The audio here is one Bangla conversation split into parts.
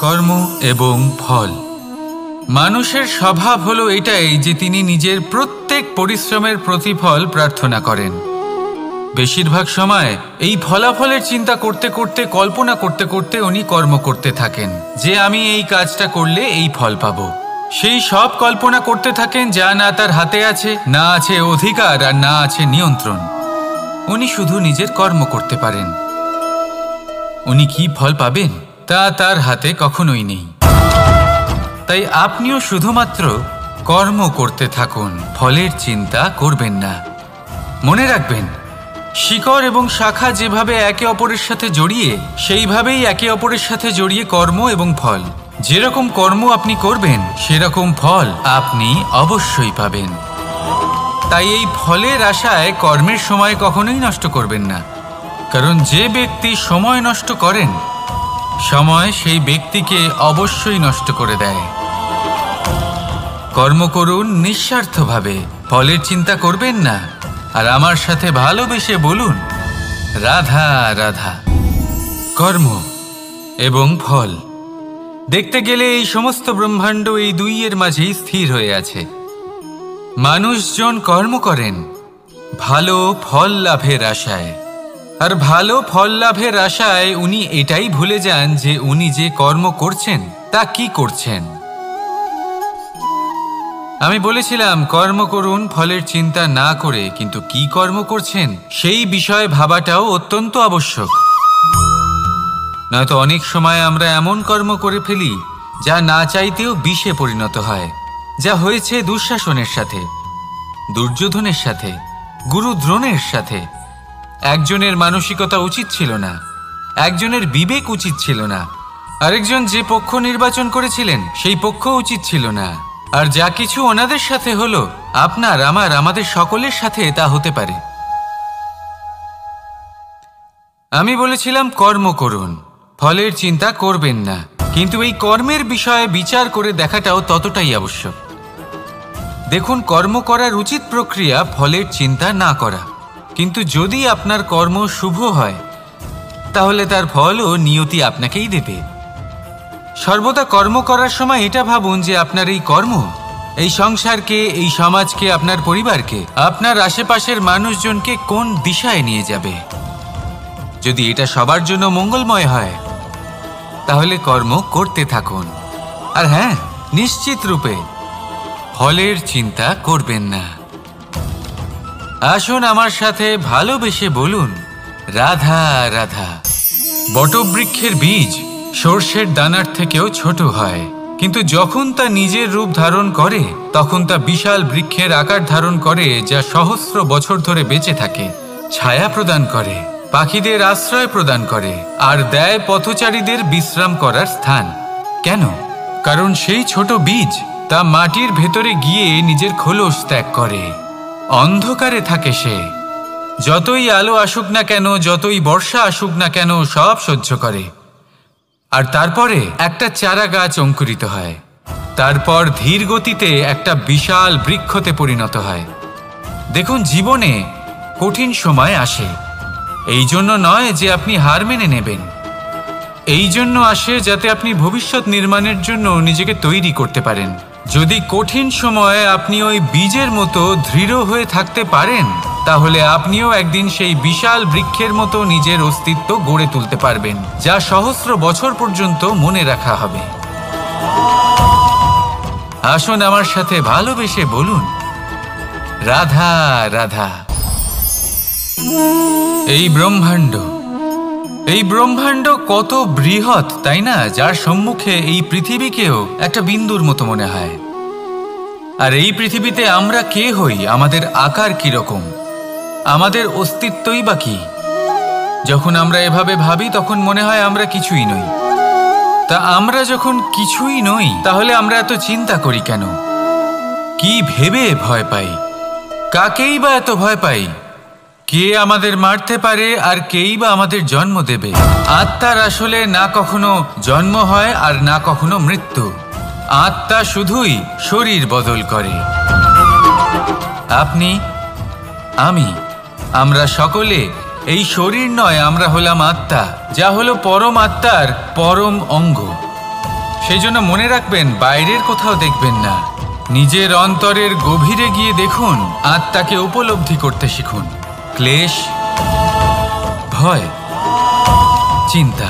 কর্ম এবং ফল। মানুষের স্বভাব হলো এটাই যে তিনি নিজের প্রত্যেক পরিশ্রমের প্রতিফল প্রার্থনা করেন। বেশিরভাগ সময় এই ফলাফলের চিন্তা করতে করতে, কল্পনা করতে করতে উনি কর্ম করতে থাকেন যে আমি এই কাজটা করলে এই ফল পাবো। সেই সব কল্পনা করতে থাকেন যা না তার হাতে আছে, না আছে অধিকার, আর না আছে নিয়ন্ত্রণ। উনি শুধু নিজের কর্ম করতে পারেন। উনি কি ফল পাবেন তা তার হাতে কখনোই নেই। তাই আপনিও শুধুমাত্র কর্ম করতে থাকুন, ফলের চিন্তা করবেন না। মনে রাখবেন, শিকড় এবং শাখা যেভাবে একে অপরের সাথে জড়িয়ে, সেইভাবেই একে অপরের সাথে জড়িয়ে কর্ম এবং ফল। যেরকম কর্ম আপনি করবেন সেরকম ফল আপনি অবশ্যই পাবেন। তাই এই ফলের আশায় কর্মের সময় কখনোই নষ্ট করবেন না, কারণ যে ব্যক্তি সময় নষ্ট করেন, সময় সেই ব্যক্তিকে অবশ্যই নষ্ট করে দেয়। কর্ম করুন নিঃস্বার্থভাবে, ফলের চিন্তা করবেন না, আর আমার সাথে ভালোবেসে বলুন রাধা রাধা। কর্ম এবং ফল। দেখতে গেলে এই সমস্ত ব্রহ্মাণ্ড এই দুইয়ের মাঝেই স্থির হয়ে আছে। মানুষজন কর্ম করেন ভালো ফল লাভের আশায়, আর ভালো ফল লাভের আশায় উনি এটাই ভুলে যান যে উনি যে কর্ম করছেন তা কি করছেন। আমি বলেছিলাম কর্ম করুন ফলের চিন্তা না করে, কিন্তু কি কর্ম করছেন সেই বিষয়ে ভাবাটাও অত্যন্ত আবশ্যক। নয়তো অনেক সময় আমরা এমন কর্ম করে ফেলি যা না চাইতেও বিষে পরিণত হয়, যা হয়েছে দুঃশাসনের সাথে, দুর্যোধনের সাথে, গুরু দ্রোণের সাথে। একজনের মানসিকতা উচিত ছিল না, একজনের বিবেক উচিত ছিল না, আরেকজন যে পক্ষ নির্বাচন করেছিলেন সেই পক্ষ উচিত ছিল না। আর যা কিছু ওনাদের সাথে হলো, আপনার, আমার, আমাদের সকলের সাথে তা হতে পারে। আমি বলেছিলাম কর্ম করুন, ফলের চিন্তা করবেন না, কিন্তু এই কর্মের বিষয়ে বিচার করে দেখাটাও ততটাই আবশ্যক। দেখুন, কর্ম করার উচিত প্রক্রিয়া ফলের চিন্তা না করা, কিন্তু যদি আপনার কর্ম শুভ হয় তাহলে তার ফলও নিয়তি আপনাকেই দেবে। সর্বদা কর্ম করার সময় এটা ভাবুন যে আপনার এই কর্ম এই সংসারকে, এই সমাজকে, আপনার পরিবারকে, আপনার আশেপাশের মানুষজনকে কোন দিশায় নিয়ে যাবে। যদি এটা সবার জন্য মঙ্গলময় হয় তাহলে কর্ম করতে থাকুন। আর হ্যাঁ, নিশ্চিত রূপে ফলের চিন্তা করবেন না। আসুন আমার সাথে ভালোবেসে বলুন রাধা রাধা। বটবৃক্ষের বীজ সর্ষের দানার থেকেও ছোট হয়, কিন্তু যখন তা নিজের রূপ ধারণ করে তখন তা বিশাল বৃক্ষের আকার ধারণ করে, যা সহস্র বছর ধরে বেঁচে থাকে, ছায়া প্রদান করে, পাখিদের আশ্রয় প্রদান করে, আর দেয় পথচারীদের বিশ্রাম করার স্থান। কেন? কারণ সেই ছোট বীজ তা মাটির ভেতরে গিয়ে নিজের খোলস ত্যাগ করে। অন্ধকারে থাকে সে, যতই আলো আসুক না কেন, যতই বর্ষা আসুক না কেন, সব সহ্য করে। আর তারপরে একটা চারা গাছ অঙ্কুরিত হয়, তারপর ধীর গতিতে একটা বিশাল বৃক্ষতে পরিণত হয়। দেখুন, জীবনে কঠিন সময় আসে, এই জন্য নয় যে আপনি হার মেনে নেবেন, এই জন্য আসে যাতে আপনি ভবিষ্যৎ নির্মাণের জন্য নিজেকে তৈরি করতে পারেন। যদি কঠিন সময়ে আপনি ওই বীজের মতো দৃঢ় হয়ে থাকতে পারেন, তাহলে আপনিও একদিন সেই বিশাল বৃক্ষের মতো নিজের অস্তিত্ব গড়ে তুলতে পারবেন, যা সহস্র বছর পর্যন্ত মনে রাখা হবে। আসুন আমার সাথে ভালোবেসে বলুন রাধা রাধা। এই ব্রহ্মাণ্ড কত বৃহৎ, তাই না? যার সম্মুখে এই পৃথিবীকেও একটা বিন্দুর মতো মনে হয়। আর এই পৃথিবীতে আমরা কে হই, আমাদের আকার কিরকম, আমাদের অস্তিত্বই বা কি? যখন আমরা এভাবে ভাবি তখন মনে হয় আমরা কিছুই নই। তা আমরা যখন কিছুই নই, তাহলে আমরা এত চিন্তা করি কেন? কি ভেবে ভয় পাই? কাকেই বা এত ভয় পাই? কে আমাদের মারতে পারে আর কেই বা আমাদের জন্ম দেবে? আত্মার আসলে না কখনো জন্ম হয় আর না কখনো মৃত্যু। আত্মা শুধুই শরীর বদল করে। আপনি আমরা সকলে এই শরীর নয়, আমরা হলাম আত্মা, যা হলো পরম আত্মার পরম অঙ্গ। সেই জন্য মনে রাখবেন, বাইরের কোথাও দেখবেন না, নিজের অন্তরের গভীরে গিয়ে দেখুন, আত্মাকে উপলব্ধি করতে শিখুন। ক্লেশ, ভয়, চিন্তা,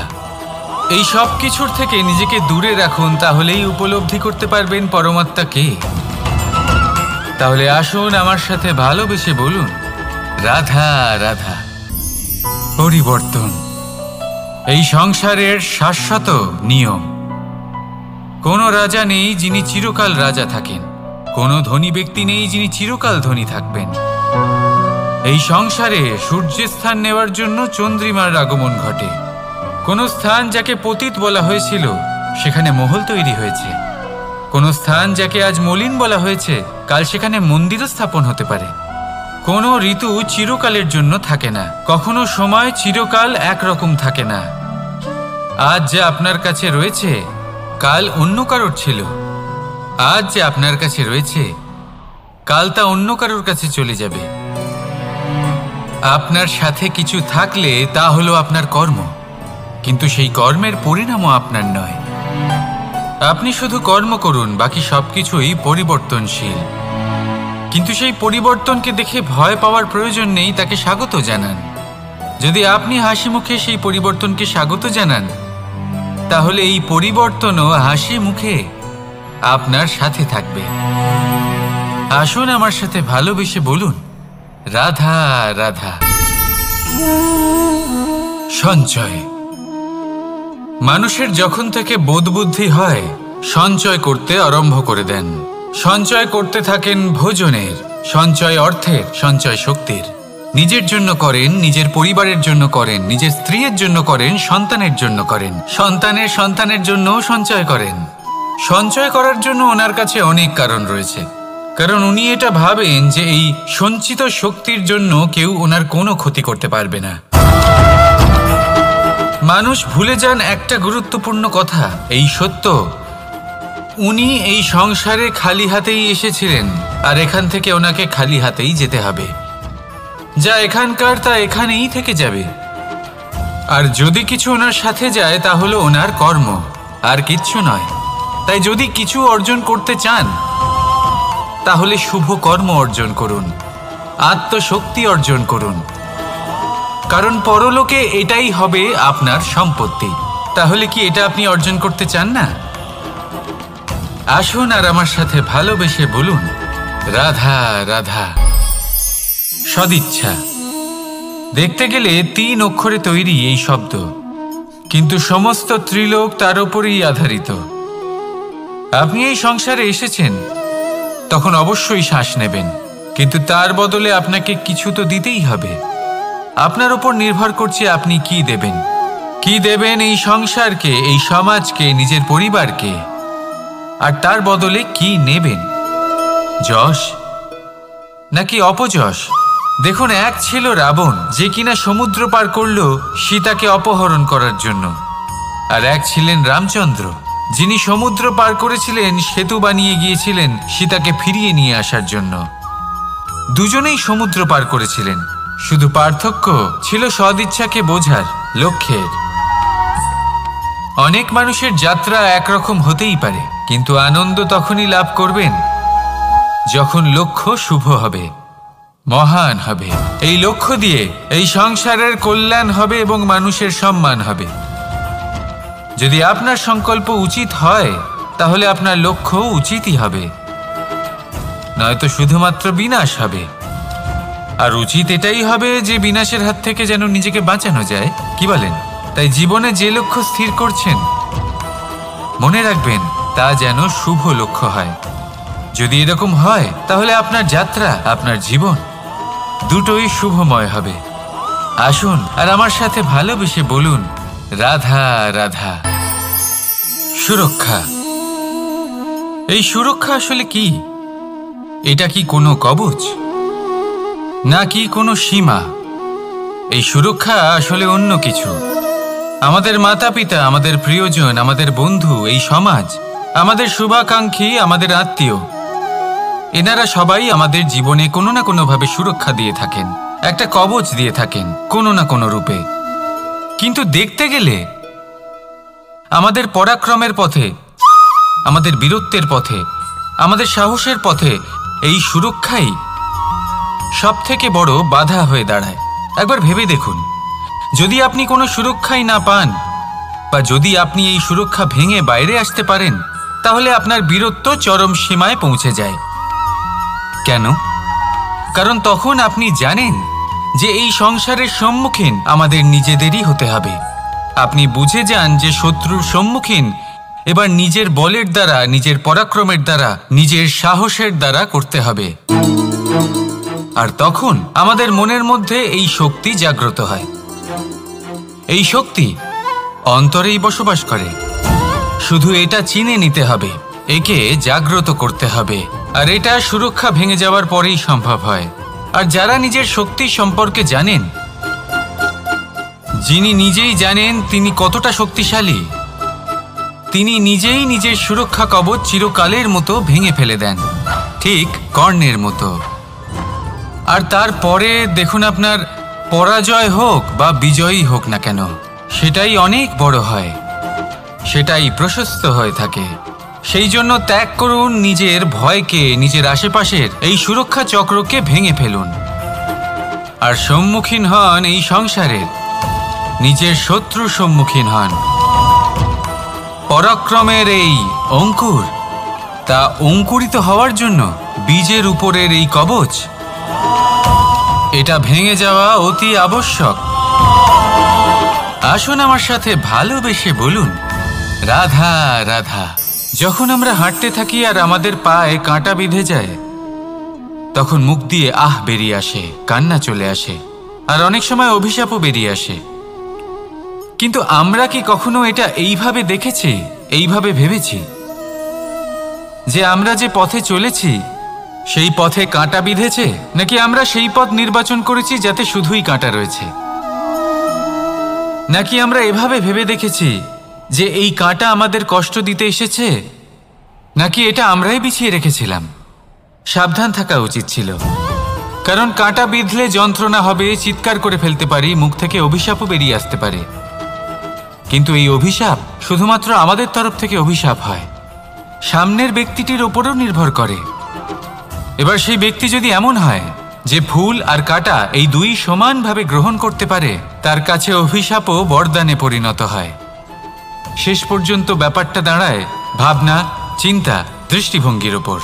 এই সব কিছুর থেকে নিজেকে দূরে রাখুন, তাহলেই উপলব্ধি করতে পারবেন পরমাত্মাকে। তাহলে আসুন আমার সাথে ভালোবেসে বলুন, রাধা রাধা। পরিবর্তন এই সংসারের শাশ্বত নিয়ম। কোনো রাজা নেই যিনি চিরকাল রাজা থাকেন, কোনো ধনী ব্যক্তি নেই যিনি চিরকাল ধনী থাকবেন। এই সংসারে সূর্যের স্থান নেওয়ার জন্য চন্দ্রিমার আগমন ঘটে। কোনো স্থান যাকে পতিত বলা হয়েছিল, সেখানে মহল তৈরি হয়েছে। কোনো স্থান যাকে আজ মলিন বলা হয়েছে, কাল সেখানে মন্দিরও স্থাপন হতে পারে। কোনো ঋতু চিরকালের জন্য থাকে না, কখনো সময় চিরকাল একরকম থাকে না। আজ যা আপনার কাছে রয়েছে, কাল অন্য কারোর ছিল। আজ যে আপনার কাছে রয়েছে, কাল তা অন্য কারোর কাছে চলে যাবে। আপনার সাথে কিছু থাকলে তা হলো আপনার কর্ম, কিন্তু সেই কর্মের পরিণামও আপনার নয়। আপনি শুধু কর্ম করুন, বাকি সবকিছুই পরিবর্তনশীল। কিন্তু সেই পরিবর্তনকে দেখে ভয় পাওয়ার প্রয়োজন নেই, তাকে স্বাগত জানান। যদি আপনি হাসি মুখে সেই পরিবর্তনকে স্বাগত জানান, তাহলে এই পরিবর্তনও হাসি মুখে আপনার সাথে থাকবে। আসুন আমার সাথে ভালোবেসে বলুন, রাধা রাধা। সঞ্চয়। মানুষের যখন থেকে বোধবুদ্ধি হয়, সঞ্চয় করতে আরম্ভ করে দেন। সঞ্চয় করতে থাকেন ভোজনের, সঞ্চয় অর্থের, সঞ্চয় শক্তির। নিজের জন্য করেন, নিজের পরিবারের জন্য করেন, নিজের স্ত্রীর জন্য করেন, সন্তানের জন্য করেন, সন্তানের সন্তানের জন্যও সঞ্চয় করেন। সঞ্চয় করার জন্য ওনার কাছে অনেক কারণ রয়েছে, কারণ উনি এটা ভাবেন যে এই সঞ্চিত শক্তির জন্য কেউ ওনার কোনো ক্ষতি করতে পারবে না। মানুষ ভুলে যান একটা গুরুত্বপূর্ণ কথা, এই সত্য, উনি এই সংসারে খালি হাতেই এসেছিলেন, আর এখান থেকে ওনাকে খালি হাতেই যেতে হবে। যা এখানকার তা এখানেই থেকে যাবে। আর যদি কিছু ওনার সাথে যায়, তা হলো ওনার কর্ম, আর কিচ্ছু নয়। তাই যদি কিছু অর্জন করতে চান, তাহলে শুভ কর্ম অর্জন করুন, আত্মশক্তি অর্জন করুন, কারণ পরলোকে এটাই হবে আপনার সম্পত্তি। তাহলে কি এটা আপনি অর্জন করতে চান না? আসুন আর আমার সাথে ভালোবেসে বলুন, রাধা রাধা। সদিচ্ছা। দেখতে গেলে 3 অক্ষরে তৈরি এই শব্দ, কিন্তু সমস্ত ত্রিলোক তার উপরেই আধারিত। আপনি এই সংসারে এসেছেন, তখন অবশ্যই শ্বাস নেবেন, কিন্তু তার বদলে আপনাকে কিছু তো দিতেই হবে। আপনার উপর নির্ভর করছে আপনি কি দেবেন। কি দেবেন এই সংসারকে, এই সমাজকে, নিজের পরিবারকে, আর তার বদলে কি নেবেন? যশ নাকি অপযশ? দেখুন, এক ছিল রাবণ, যে কিনা সমুদ্র পার করল সীতাকে অপহরণ করার জন্য, আর এক ছিলেন রামচন্দ্র, যিনি সমুদ্র পার করেছিলেন, সেতু বানিয়ে গিয়েছিলেন সীতাকে ফিরিয়ে নিয়ে আসার জন্য। দুজনেই সমুদ্র পার করেছিলেন, শুধু পার্থক্য ছিল সদিচ্ছাকে বোঝার, লক্ষ্যের। অনেক মানুষের যাত্রা একরকম হতেই পারে, কিন্তু আনন্দ তখনই লাভ করবেন যখন লক্ষ্য শুভ হবে, মহান হবে। এই লক্ষ্য দিয়ে এই সংসারের কল্যাণ হবে এবং মানুষের সম্মান হবে। যদি আপনার সংকল্প উচিত হয়, তাহলে আপনার লক্ষ্য উচিতই হবে, নয়তো শুধুমাত্র বিনাশ হবে। আর উচিত এটাই হবে যে বিনাশের হাত থেকে যেন নিজেকে বাঁচানো যায়, কি বলেন? তাই জীবনে যে লক্ষ্য স্থির করছেন, মনে রাখবেন তা যেন শুভ লক্ষ্য হয়। যদি এরকম হয়, তাহলে আপনার যাত্রা, আপনার জীবন দুটোই শুভময় হবে। আসুন আর আমার সাথে ভালোবেসে বলুন, রাধা রাধা। সুরক্ষা। এই সুরক্ষা আসলে কি? এটা কি কোনো কবচ নাকি কোনো সীমা? এই সুরক্ষা আসলে অন্য কিছু। আমাদের মাতা পিতা, আমাদের প্রিয়জন, আমাদের বন্ধু, এই সমাজ, আমাদের শুভাকাঙ্ক্ষী, আমাদের আত্মীয়, এনারা সবাই আমাদের জীবনে কোনো না কোনোভাবে সুরক্ষা দিয়ে থাকেন, একটা কবচ দিয়ে থাকেন কোনো না কোনো রূপে। কিন্তু দেখতে গেলে আমাদের পরাক্রমের পথে, আমাদের বীরত্বের পথে, আমাদের সাহসের পথে এই সুরক্ষাই সবথেকে বড় বাধা হয়ে দাঁড়ায়। একবার ভেবে দেখুন, যদি আপনি কোনো সুরক্ষাই না পান বা যদি আপনি এই সুরক্ষা ভেঙে বাইরে আসতে পারেন, তাহলে আপনার বীরত্ব চরম সীমায় পৌঁছে যায়। কেন? কারণ তখন আপনি জানেন যে এই সংসারের সম্মুখীন আমাদের নিজেদেরই হতে হবে। আপনি বুঝে যান যে শত্রুর সম্মুখীন এবার নিজের বলের দ্বারা, নিজের পরাক্রমের দ্বারা, নিজের সাহসের দ্বারা করতে হবে। আর তখন আমাদের মনের মধ্যে এই শক্তি জাগ্রত হয়। এই শক্তি অন্তরেই বসবাস করে। শুধু এটা চিনে নিতে হবে, একে জাগ্রত করতে হবে। আর এটা সুরক্ষা ভেঙে যাওয়ার পরেই সম্ভব হয়। আর যারা নিজের শক্তি সম্পর্কে জানেন, যিনি নিজেই জানেন তিনি কতটা শক্তিশালী, তিনি নিজেই নিজের সুরক্ষা কবচ চিরকালের মতো ভেঙে ফেলে দেন, ঠিক কর্ণের মতো। আর তারপরে দেখুন, আপনার পরাজয় হোক বা বিজয়ী হোক না কেন, সেটাই অনেক বড় হয়, সেটাই প্রশস্ত হয়ে থাকে। সেই জন্য ত্যাগ করুন নিজের ভয়কে, নিজের আশেপাশের এই সুরক্ষা চক্রকে ভেঙে ফেলুন। আর সম্মুখীন হন এই সংসারের নিজের শত্রুর সম্মুখীন হন। পরাক্রমের এই অঙ্কুর, তা অঙ্কুরিত হওয়ার জন্য বীজের উপরের এই কবচ, এটা ভেঙে যাওয়া অতি আবশ্যক। আসুন আমার সাথে ভালোবেসে বলুন, রাধা রাধা। যখন আমরা হাঁটতে থাকি আর আমাদের পায়ে কাঁটা বিঁধে যায়, তখন মুখ দিয়ে আহ বেরিয়ে আসে, কান্না চলে আসে, আর অনেক সময় অভিশাপও বেরিয়ে আসে। কিন্তু আমরা কি কখনো এটা এইভাবে দেখেছি, এইভাবে ভেবেছি যে আমরা যে পথে চলেছি সেই পথে কাঁটা বিঁধেছে, নাকি আমরা সেই পথ নির্বাচন করেছি যাতে শুধুই কাঁটা রয়েছে? নাকি আমরা এভাবে ভেবে দেখেছি যে এই কাঁটা আমাদের কষ্ট দিতে এসেছে, নাকি এটা আমরাই বিছিয়ে রেখেছিলাম? সাবধান থাকা উচিত ছিল, কারণ কাঁটা বিঁধলে যন্ত্রণা হবে, চিৎকার করে ফেলতে পারি, মুখ থেকে অভিশাপও বেরিয়ে আসতে পারে। কিন্তু এই অভিশাপ শুধুমাত্র আমাদের তরফ থেকে অভিশাপ হয়, সামনের ব্যক্তিটির ওপরও নির্ভর করে। এবার সেই ব্যক্তি যদি এমন হয় যে ফুল আর কাঁটা এই দুই সমানভাবে গ্রহণ করতে পারে, তার কাছে অভিশাপও বরদানে পরিণত হয়। শেষ পর্যন্ত ব্যাপারটা দাঁড়ায় ভাবনা, চিন্তা, দৃষ্টিভঙ্গির ওপর।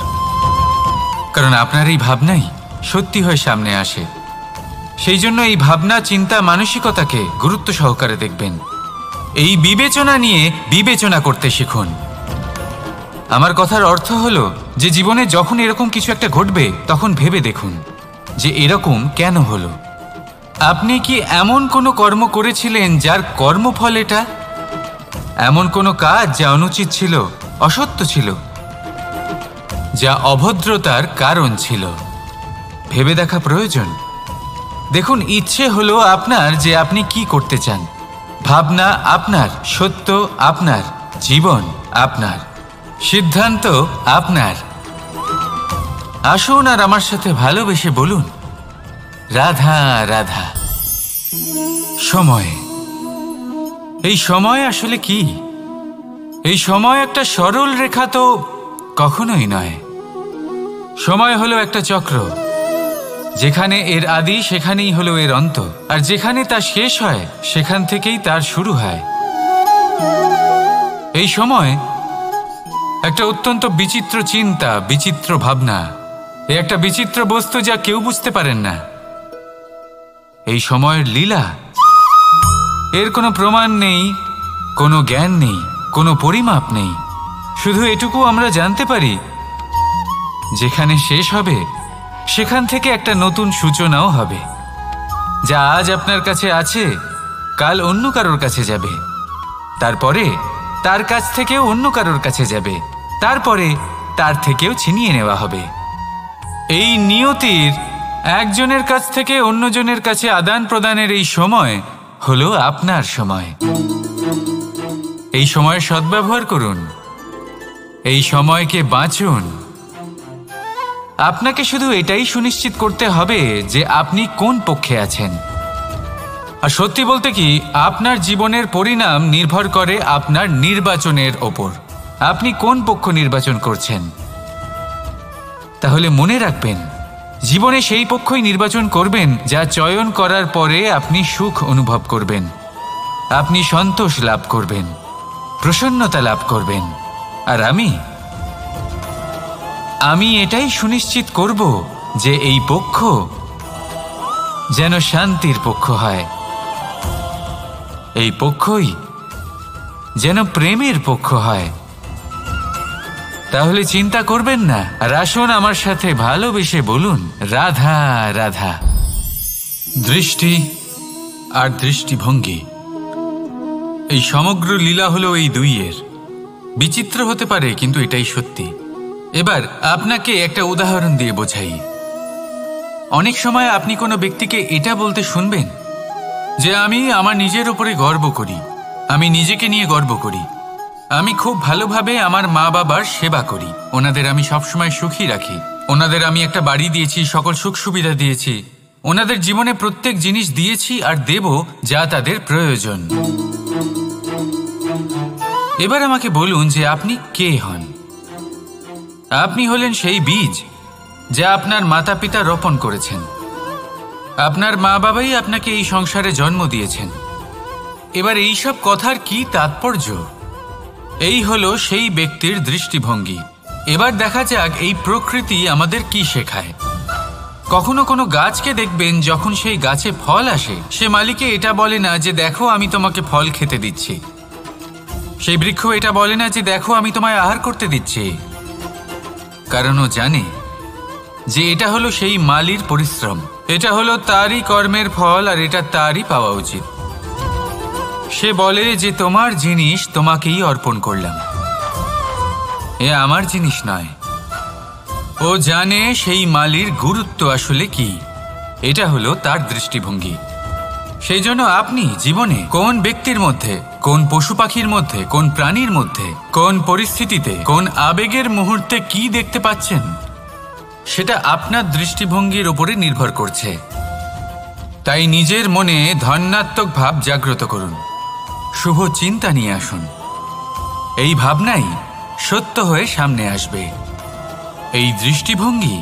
কারণ আপনার এই ভাবনাই সত্যি হয়ে সামনে আসে। সেই জন্য এই ভাবনা, চিন্তা, মানসিকতাকে গুরুত্ব সহকারে দেখবেন। এই বিবেচনা নিয়ে বিবেচনা করতে শিখুন। আমার কথার অর্থ হলো যে জীবনে যখন এরকম কিছু একটা ঘটবে, তখন ভেবে দেখুন যে এরকম কেন হলো। আপনি কি এমন কোনো কর্ম করেছিলেন যার কর্মফল এটা? এমন কোনো কাজ যা অনুচিত ছিল, অসত্য ছিল, যা অভদ্রতার কারণ ছিল? ভেবে দেখা প্রয়োজন। দেখুন, ইচ্ছে হলো আপনার যে আপনি কি করতে চান, ভাবনা আপনার, সত্য আপনার, জীবন আপনার, সিদ্ধান্ত আপনার। আসুন আর আমার সাথে ভালোবেসে বলুন, রাধা রাধা। সময়, এই সময় আসলে কি? এই সময় একটা সরল রেখা তো কখনোই নয়। সময় হলো একটা চক্র, যেখানে এর আদি সেখানেই হলো এর অন্ত, আর যেখানে তা শেষ হয় সেখান থেকেই তার শুরু হয়। এই সময় একটা অত্যন্ত বিচিত্র চিন্তা, বিচিত্র ভাবনা, একটা বিচিত্র বস্তু যা কেউ বুঝতে পারেন না। এই সময়ের লীলা, এর কোনো প্রমাণ নেই, কোনো জ্ঞান নেই, কোনো পরিমাপ নেই। শুধু এটুকু আমরা জানতে পারি, যেখানে শেষ হবে সেখান থেকে একটা নতুন সূচনাও হবে। যা আজ আপনার কাছে আছে, কাল অন্য কারোর কাছে যাবে, তারপরে তার কাছ থেকেও অন্য কারোর কাছে যাবে, তারপরে তার থেকেও ছিনিয়ে নেওয়া হবে। এই নিয়তির একজনের কাছ থেকে অন্যজনের কাছে আদান প্রদানের এই সময় হলো আপনার সময়। এই সময়ের সদ্ব্যবহার করুন, এই সময়কে বাঁচুন। আপনাকে শুধু এটাই সুনিশ্চিত করতে হবে যে আপনি কোন পক্ষে আছেন। আর সত্যি বলতে কি, আপনার জীবনের পরিণাম নির্ভর করে আপনার নির্বাচনের ওপর। আপনি কোন পক্ষ নির্বাচন করছেন। তাহলে মনে রাখবেন, জীবনে সেই পক্ষই নির্বাচন করবেন যা চয়ন করার পরে আপনি সুখ অনুভব করবেন, আপনি সন্তোষ লাভ করবেন, প্রসন্নতা লাভ করবেন। আর আমি এটাই সুনিশ্চিত করব যে এই পক্ষ যেন শান্তির পক্ষ হয়, এই পক্ষই যেন প্রেমের পক্ষ হয়। তাহলে চিন্তা করবেন না, আর আসুন আমার সাথে ভালোবেসে বলুন, রাধা রাধা। দৃষ্টি আর দৃষ্টিভঙ্গি, এই সমগ্র লীলা হলো এই দুইয়ের। বিচিত্র হতে পারে, কিন্তু এটাই সত্যি। এবার আপনাকে একটা উদাহরণ দিয়ে বোঝাই। অনেক সময় আপনি কোনো ব্যক্তিকে এটা বলতে শুনবেন যে আমি আমার নিজের উপরে গর্ব করি, আমি নিজেকে নিয়ে গর্ব করি, আমি খুব ভালোভাবে আমার মা বাবার সেবা করি, ওনাদের আমি সবসময় সুখী রাখি, ওনাদের আমি একটা বাড়ি দিয়েছি, সকল সুখ সুবিধা দিয়েছি, ওনাদের জীবনে প্রত্যেক জিনিস দিয়েছি আর দেব যা তাদের প্রয়োজন। এবার আমাকে বলুন যে আপনি কে হন। আপনি হলেন সেই বীজ যা আপনার মাতা পিতা রোপণ করেছেন। আপনার মা বাবাই আপনাকে এই সংসারে জন্ম দিয়েছেন। এবার এইসব কথার কি তাৎপর্য? এই হলো সেই ব্যক্তির দৃষ্টিভঙ্গি। এবার দেখা যাক এই প্রকৃতি আমাদের কি শেখায়। কখনো কোনো গাছকে দেখবেন, যখন সেই গাছে ফল আসে, সে মালিকে এটা বলে না যে দেখো আমি তোমাকে ফল খেতে দিচ্ছি। সেই বৃক্ষ এটা বলে না যে দেখো আমি তোমায় আহার করতে দিচ্ছি, কারণ ও জানে যে এটা হলো সেই মালির পরিশ্রম, এটা হলো তারই কর্মের ফল, আর এটা তারই পাওয়া উচিত। সে বলে যে তোমার জিনিস তোমাকেই অর্পণ করলাম, এ আমার জিনিস নয়। ও জানে সেই মালির গুরুত্ব আসলে কি। এটা হলো তার দৃষ্টিভঙ্গি। সেই জন্য আপনি জীবনে কোন ব্যক্তির মধ্যে, কোন পশু পাখির মধ্যে, কোন প্রাণীর মধ্যে, কোন পরিস্থিতিতে, কোন আবেগের মুহূর্তে কি দেখতে পাচ্ছেন, সেটা আপনার দৃষ্টিভঙ্গির উপরে নির্ভর করছে। তাই নিজের মনে ধনাত্মক ভাব জাগ্রত করুন, শুভ চিন্তা নিয়ে আসুন। এই ভাবনাই সত্য হয়ে সামনে আসবে। এই দৃষ্টিভঙ্গি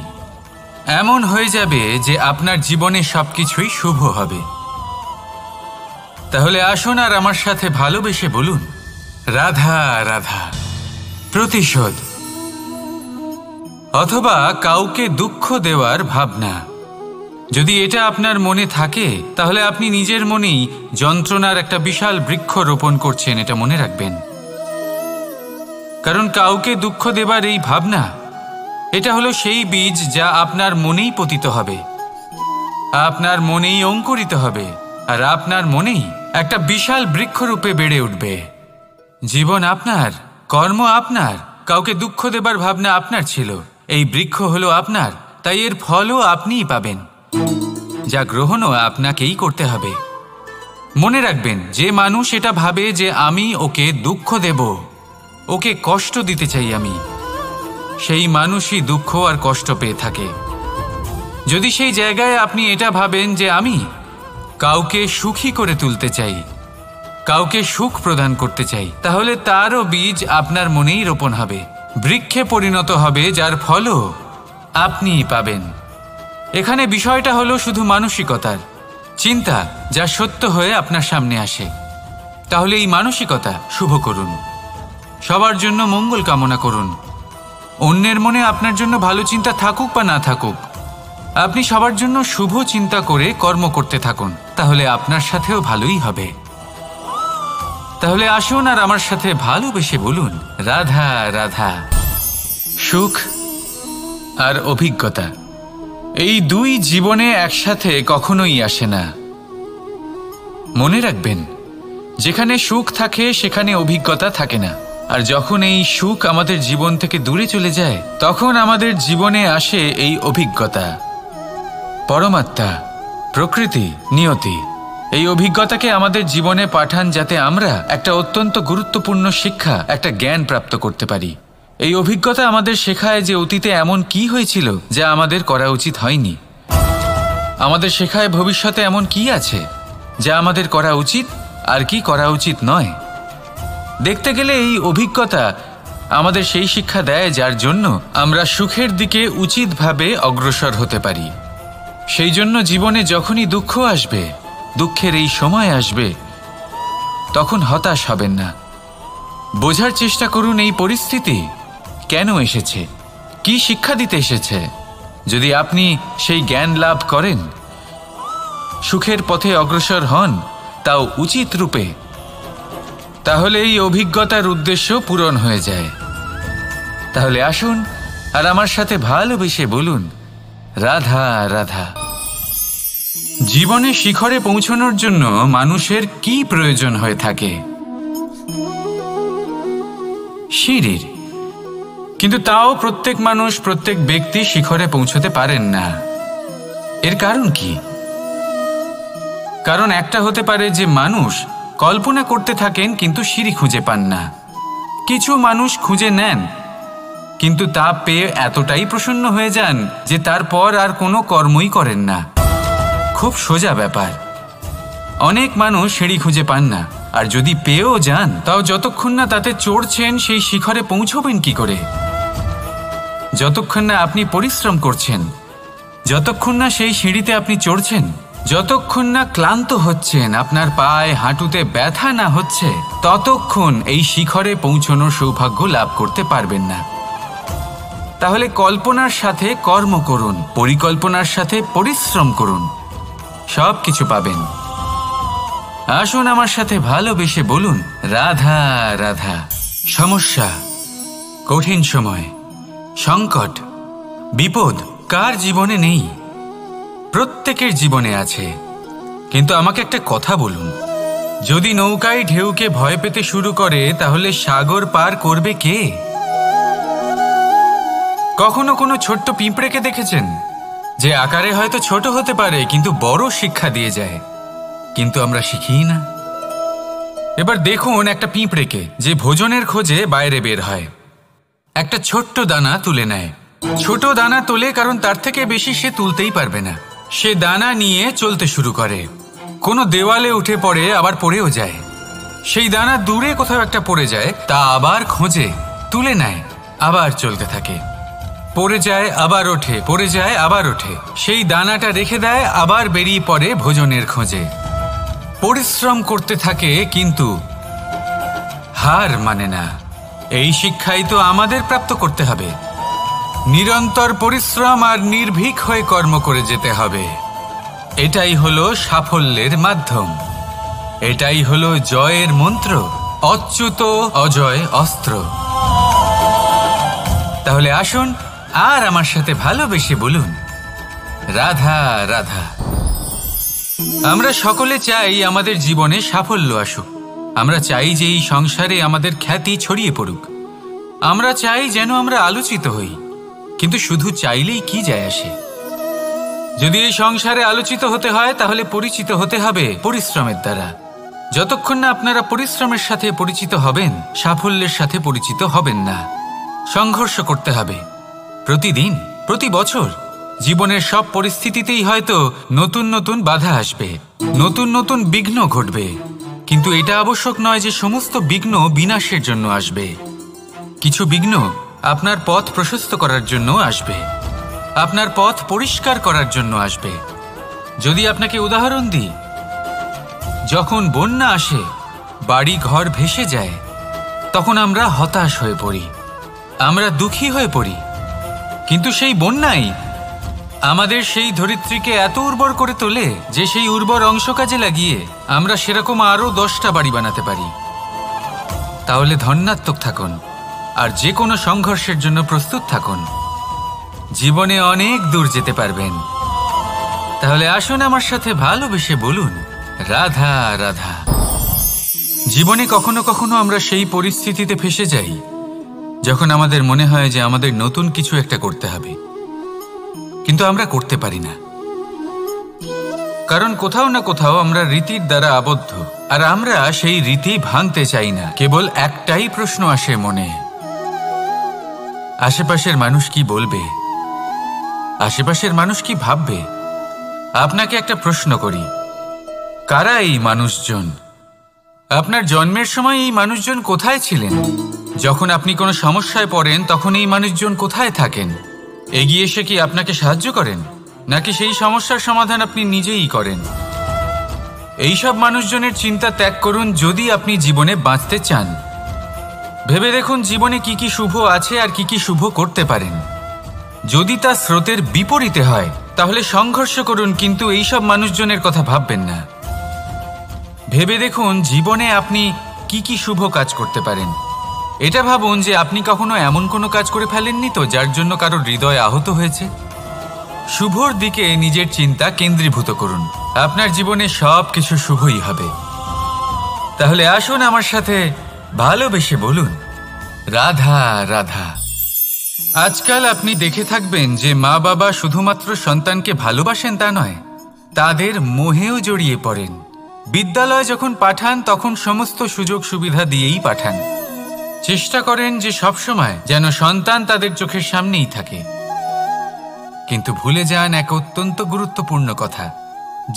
এমন হয়ে যাবে যে আপনার জীবনে সবকিছুই শুভ হবে। তাহলে আসুন আর আমার সাথে ভালোবেসে বলুন, রাধা রাধা। প্রতিশোধ অথবা কাউকে দুঃখ দেওয়ার ভাবনা, যদি এটা আপনার মনে থাকে, তাহলে আপনি নিজের মনেই যন্ত্রণার একটা বিশাল বৃক্ষ রোপণ করছেন, এটা মনে রাখবেন। কারণ কাউকে দুঃখ দেবার এই ভাবনা, এটা হলো সেই বীজ যা আপনার মনেই পতিত হবে, আপনার মনেই অঙ্কুরিত হবে, আর আপনার মনেই একটা বিশাল বৃক্ষরূপে বেড়ে উঠবে। জীবন আপনার, কর্ম আপনার, কাউকে দুঃখ দেবার ভাবনা আপনার ছিল, এই বৃক্ষ হলো আপনার, তাই এর ফলও আপনিই পাবেন, যা গ্রহণও আপনাকেই করতে হবে। মনে রাখবেন, যে মানুষ এটা ভাবে যে আমি ওকে দুঃখ দেব, ওকে কষ্ট দিতে চাই আমি, সেই মানুষই দুঃখ আর কষ্ট পেয়ে থাকে। যদি সেই জায়গায় আপনি এটা ভাবেন যে আমি কাউকে সুখী করে তুলতে চাই, কাউকে সুখ প্রদান করতে চাই, তাহলে তারও বীজ আপনার মনেই রোপণ হবে, বৃক্ষে পরিণত হবে, যার ফলও আপনিই পাবেন। এখানে বিষয়টা হলো শুধু মানসিকতার চিন্তা, যা সত্য হয়ে আপনার সামনে আসে। তাহলে এই মানসিকতা শুভ করুন, সবার জন্য মঙ্গল কামনা করুন। অন্যের মনে আপনার জন্য ভালো চিন্তা থাকুক বা না থাকুক, আপনি সবার জন্য শুভ চিন্তা করে কর্ম করতে থাকুন, তাহলে আপনার সাথেও ভালোই হবে। তাহলে আসুন আর আমার সাথে ভালোবেসে বলুন, রাধা রাধা। সুখ আর অভিজ্ঞতা, এই দুই জীবনে একসাথে কখনোই আসে না। মনে রাখবেন, যেখানে সুখ থাকে সেখানে অভিজ্ঞতা থাকে না। আর যখন এই সুখ আমাদের জীবন থেকে দূরে চলে যায়, তখন আমাদের জীবনে আসে এই অভিজ্ঞতা। পরমাত্মা, প্রকৃতি, নিয়তি এই অভিজ্ঞতাকে আমাদের জীবনে পাঠান, যাতে আমরা একটা অত্যন্ত গুরুত্বপূর্ণ শিক্ষা, একটা জ্ঞান প্রাপ্ত করতে পারি। এই অভিজ্ঞতা আমাদের শেখায় যে অতীতে এমন কি হয়েছিল যা আমাদের করা উচিত হয়নি। আমাদের শেখায় ভবিষ্যতে এমন কি আছে যা আমাদের করা উচিত আর কি করা উচিত নয়। দেখতে গেলে এই অভিজ্ঞতা আমাদের সেই শিক্ষা দেয় যার জন্য আমরা সুখের দিকে উচিতভাবে অগ্রসর হতে পারি। সেই জন্য জীবনে যখনই দুঃখ আসবে, দুঃখের এই সময় আসবে, তখন হতাশ হবেন না। বোঝার চেষ্টা করুন এই পরিস্থিতি কেন এসেছে, কি শিক্ষা দিতে এসেছে। যদি আপনি সেই জ্ঞান লাভ করেন, সুখের পথে অগ্রসর হন, তাও উচিত রূপে, তাহলে এই অভিজ্ঞতার উদ্দেশ্য পূরণ হয়ে যায়। তাহলে আসুন আর আমার সাথে ভালোবেসে বলুন, রাধা রাধা। জীবনে শিখরে পৌঁছানোর জন্য মানুষের কি প্রয়োজন হয়ে থাকে? সিঁড়ির। কিন্তু তাও প্রত্যেক মানুষ, প্রত্যেক ব্যক্তি শিখরে পৌঁছতে পারেন না। এর কারণ কি? কারণ একটা হতে পারে যে মানুষ কল্পনা করতে থাকেন কিন্তু সিঁড়ি খুঁজে পান না। কিছু মানুষ খুঁজে নেন কিন্তু তা পেয়ে এতটাই প্রসন্ন হয়ে যান যে তারপর আর কোনো কর্মই করেন না। খুব সোজা ব্যাপার। অনেক মানুষ সিঁড়ি খুঁজে পান না, আর যদি পেয়েও যান তাও যতক্ষণ না তাতে চড়ছেন সেই শিখরে পৌঁছবেন কি করে? যতক্ষণ না আপনি পরিশ্রম করছেন, যতক্ষণ না সেই সিঁড়িতে আপনি চড়ছেন, যতক্ষণ না ক্লান্ত হচ্ছেন, আপনার পায়ে হাঁটুতে ব্যথা না হচ্ছে, ততক্ষণ এই শিখরে পৌঁছানোর সৌভাগ্য লাভ করতে পারবেন না। তাহলে কল্পনার সাথে কর্ম করুন, পরিকল্পনার সাথে পরিশ্রম করুন, সব কিছু পাবেন। আসুন আমার সাথে ভালোবেসে বলুন, রাধা রাধা। সমস্যা, কঠিন সময়, সংকট, বিপদ কার জীবনে নেই? প্রত্যেকের জীবনে আছে। কিন্তু আমাকে একটা কথা বলুন, যদি নৌকায় ঢেউকে ভয় পেতে শুরু করে তাহলে সাগর পার করবে কে? কখনো কোনো ছোট্ট পিঁপড়েকে দেখেছেন যে আকারে হয়তো ছোট হতে পারে কিন্তু বড় শিক্ষা দিয়ে যায়? কিন্তু আমরা শিখি না। এবার দেখুন একটা পিঁপড়েকে যে ভোজনের খোঁজে বাইরে বের হয়, একটা ছোট্ট দানা তুলে নেয়। ছোট দানা তোলে কারণ তার থেকে বেশি সে তুলতেই পারবে না। সে দানা নিয়ে চলতে শুরু করে, কোনো দেওয়ালে উঠে পড়ে, আবার পড়েও যায়। সেই দানা দূরে কোথাও একটা পড়ে যায়, তা আবার খোঁজে, তুলে নেয়, আবার চলতে থাকে। পড়ে যায় আবার ওঠে, পড়ে যায় আবার ওঠে। সেই দানাটা রেখে দেয়, আবার বেরিয়ে পড়ে ভোজনের খোঁজে। পরিশ্রম করতে থাকে কিন্তু হার মানে না। এই শিক্ষাই তো আমাদের প্রাপ্ত করতে হবে। নিরন্তর পরিশ্রম আর নির্ভীক হয়ে কর্ম করে যেতে হবে। এটাই হলো সাফল্যের মাধ্যম, এটাই হলো জয়ের মন্ত্র, অচ্যুত অজয় অস্ত্র। তাহলে আসুন আর আমার সাথে ভালোবেসে বলুন, রাধা রাধা। আমরা সকলে চাই আমাদের জীবনে সাফল্য আসুক। আমরা চাই যে এই সংসারে আমাদের খ্যাতি ছড়িয়ে পড়ুক। আমরা চাই যেন আমরা আলোচিত হই। কিন্তু শুধু চাইলেই কি যায় আসে? যদি এই সংসারে আলোচিত হতে হয় তাহলে পরিচিত হতে হবে পরিশ্রমের দ্বারা। যতক্ষণ না আপনারা পরিশ্রমের সাথে পরিচিত হবেন, সাফল্যের সাথে পরিচিত হবেন না। সংঘর্ষ করতে হবে প্রতিদিন, প্রতি বছর। জীবনের সব পরিস্থিতিতেই হয়তো নতুন নতুন বাধা আসবে, নতুন নতুন বিঘ্ন ঘটবে। কিন্তু এটা আবশ্যক নয় যে সমস্ত বিঘ্ন বিনাশের জন্য আসবে। কিছু বিঘ্ন আপনার পথ প্রশস্ত করার জন্য আসবে, আপনার পথ পরিষ্কার করার জন্য আসবে। যদি আপনাকে উদাহরণ দিই, যখন বন্যা আসে, বাড়ি ঘর ভেসে যায়, তখন আমরা হতাশ হয়ে পড়ি, আমরা দুঃখী হয়ে পড়ি। কিন্তু সেই বন্যাই আমাদের সেই ধরিত্রীকে এত উর্বর করে তোলে যে সেই উর্বর অংশ কাজে লাগিয়ে আমরা সেরকম আরও 10টা বাড়ি বানাতে পারি। তাহলে ধন্যাত্মক থাকুন আর যে কোনো সংঘর্ষের জন্য প্রস্তুত থাকুন। জীবনে অনেক দূর যেতে পারবেন। তাহলে আসুন আমার সাথে ভালোবেসে বলুন, রাধা রাধা। জীবনে কখনো কখনো আমরা সেই পরিস্থিতিতে ফেসে যাই যখন আমাদের মনে হয় যে আমাদের নতুন কিছু একটা করতে হবে, কিন্তু আমরা করতে পারি না। কারণ কোথাও না কোথাও আমরা রীতির দ্বারা আবদ্ধ, আর আমরা সেই রীতি ভাঙতে চাই না। কেবল একটাই প্রশ্ন আসে মনে, আশেপাশের মানুষ কি বলবে, আশেপাশের মানুষ কি ভাববে? আপনাকে একটা প্রশ্ন করি, কারা এই মানুষজন? আপনার জন্মের সময় এই মানুষজন কোথায় ছিলেন? যখন আপনি কোনো সমস্যায় পড়েন তখন এই মানুষজন কোথায় থাকেন? এগিয়ে এসে কি আপনাকে সাহায্য করেন, নাকি সেই সমস্যার সমাধান আপনি নিজেই করেন? এইসব মানুষজনের চিন্তা ত্যাগ করুন যদি আপনি জীবনে বাঁচতে চান। ভেবে দেখুন জীবনে কি কি শুভ আছে আর কি কি শুভ করতে পারেন। যদি তা স্রোতের বিপরীতে হয় তাহলে সংঘর্ষ করুন, কিন্তু এইসব মানুষজনের কথা ভাববেন না। ভেবে দেখুন জীবনে আপনি কি কি শুভ কাজ করতে পারেন। এটা ভাবুন যে আপনি কখনো এমন কোনো কাজ করে ফেলেননি তো যার জন্য কারোর হৃদয় আহত হয়েছে। শুভর দিকে নিজের চিন্তা কেন্দ্রীভূত করুন, আপনার জীবনে সব কিছু শুভই হবে। তাহলে আসুন আমার সাথে ভালোবেসে বলুন, রাধা রাধা। আজকাল আপনি দেখে থাকবেন যে মা বাবা শুধুমাত্র সন্তানকে ভালোবাসেন তা নয়, তাদের মোহেও জড়িয়ে পড়েন। বিদ্যালয়ে যখন পাঠান তখন সমস্ত সুযোগ সুবিধা দিয়েই পাঠান। চেষ্টা করেন যে সবসময় যেন সন্তান তাদের চোখের সামনেই থাকে। কিন্তু ভুলে যান এক অত্যন্ত গুরুত্বপূর্ণ কথা,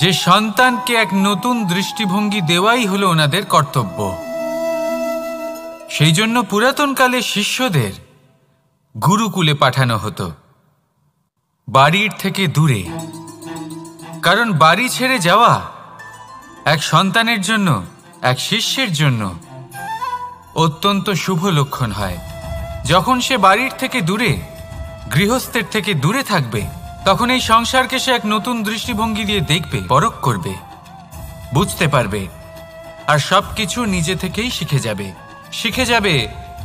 যে সন্তানকে এক নতুন দৃষ্টিভঙ্গি দেওয়াই হলো ওনাদের কর্তব্য। সেই জন্য পুরাতনকালে শিষ্যদের গুরুকুলে পাঠানো হতো, বাড়ির থেকে দূরে। কারণ বাড়ি ছেড়ে যাওয়া এক সন্তানের জন্য, এক শিষ্যের জন্য অত্যন্ত শুভ লক্ষণ হয়। যখন সে বাড়ির থেকে দূরে, গৃহস্থের থেকে দূরে থাকবে, তখন এই সংসারকে সে এক নতুন দৃষ্টিভঙ্গি দিয়ে দেখবে, পরখ করবে, বুঝতে পারবে, আর সবকিছু নিজে থেকেই শিখে যাবে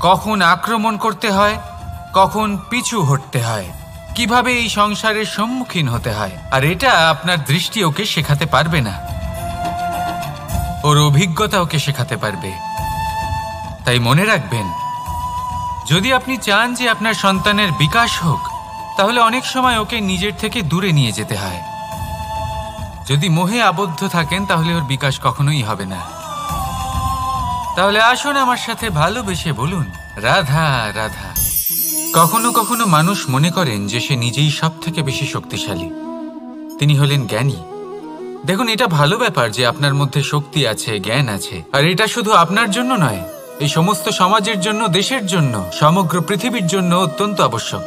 কখন আক্রমণ করতে হয়, কখন পিছু হটতে হয়, কিভাবে এই সংসারের সম্মুখীন হতে হয়। আর এটা আপনার দৃষ্টি ওকে শেখাতে পারবে না, ওর অভিজ্ঞতা ওকে শেখাতে পারবে। তাই মনে রাখবেন, যদি আপনি চান যে আপনার সন্তানের বিকাশ হোক, তাহলে অনেক সময় ওকে নিজের থেকে দূরে নিয়ে যেতে হয়। যদি মোহে আবদ্ধ থাকেন তাহলে ওর বিকাশ কখনোই হবে না। তাহলে আসুন আমার সাথে ভালোবেসে বলুন, রাধা রাধা। কখনো কখনো মানুষ মনে করেন যে সে নিজেই সব থেকে বেশি শক্তিশালী, তিনি হলেন জ্ঞানী। দেখুন, এটা ভালো ব্যাপার যে আপনার মধ্যে শক্তি আছে, জ্ঞান আছে, আর এটা শুধু আপনার জন্য নয়, এই সমস্ত সমাজের জন্য, দেশের জন্য, সমগ্র পৃথিবীর জন্য অত্যন্ত আবশ্যক।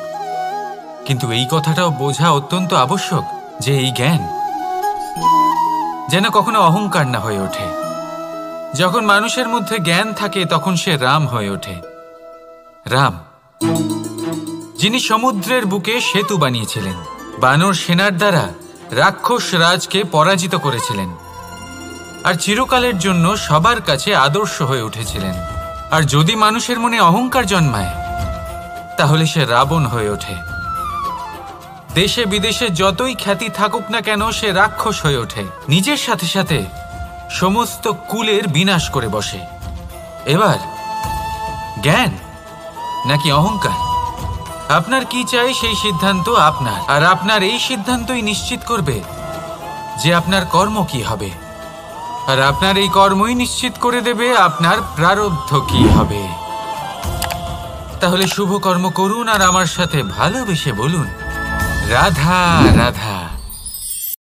কিন্তু এই কথাটাও বোঝা অত্যন্ত আবশ্যক যে এই জ্ঞান যেন কখনো অহংকার না হয়ে ওঠে। যখন মানুষের মধ্যে জ্ঞান থাকে তখন সে রাম হয়ে ওঠে। রাম, যিনি সমুদ্রের বুকে সেতু বানিয়েছিলেন, বানর সেনার দ্বারা রাক্ষস রাজকে পরাজিত করেছিলেন, আর চিরকালের জন্য সবার কাছে আদর্শ হয়ে উঠেছিলেন। আর যদি মানুষের মনে অহংকার জন্মায় তাহলে সে রাবণ হয়ে ওঠে। দেশে বিদেশে যতই খ্যাতি থাকুক না কেন, সে রাক্ষস হয়ে ওঠে, নিজের সাথে সাথে সমস্ত কুলের বিনাশ করে বসে। এবার জ্ঞান নাকি অহংকার, আপনার কি চাই সেই সিদ্ধান্ত আপনার, আর আপনার এই সিদ্ধান্তই নিশ্চিত করবে যে আপনার কর্ম কি হবে, আর আপনার এই কর্মই নিশ্চিত করে দেবে আপনার প্রারব্ধ কি হবে। তাহলে শুভ কর্ম করুন আর আমার সাথে ভালোবেসে বলুন, রাধা রাধা।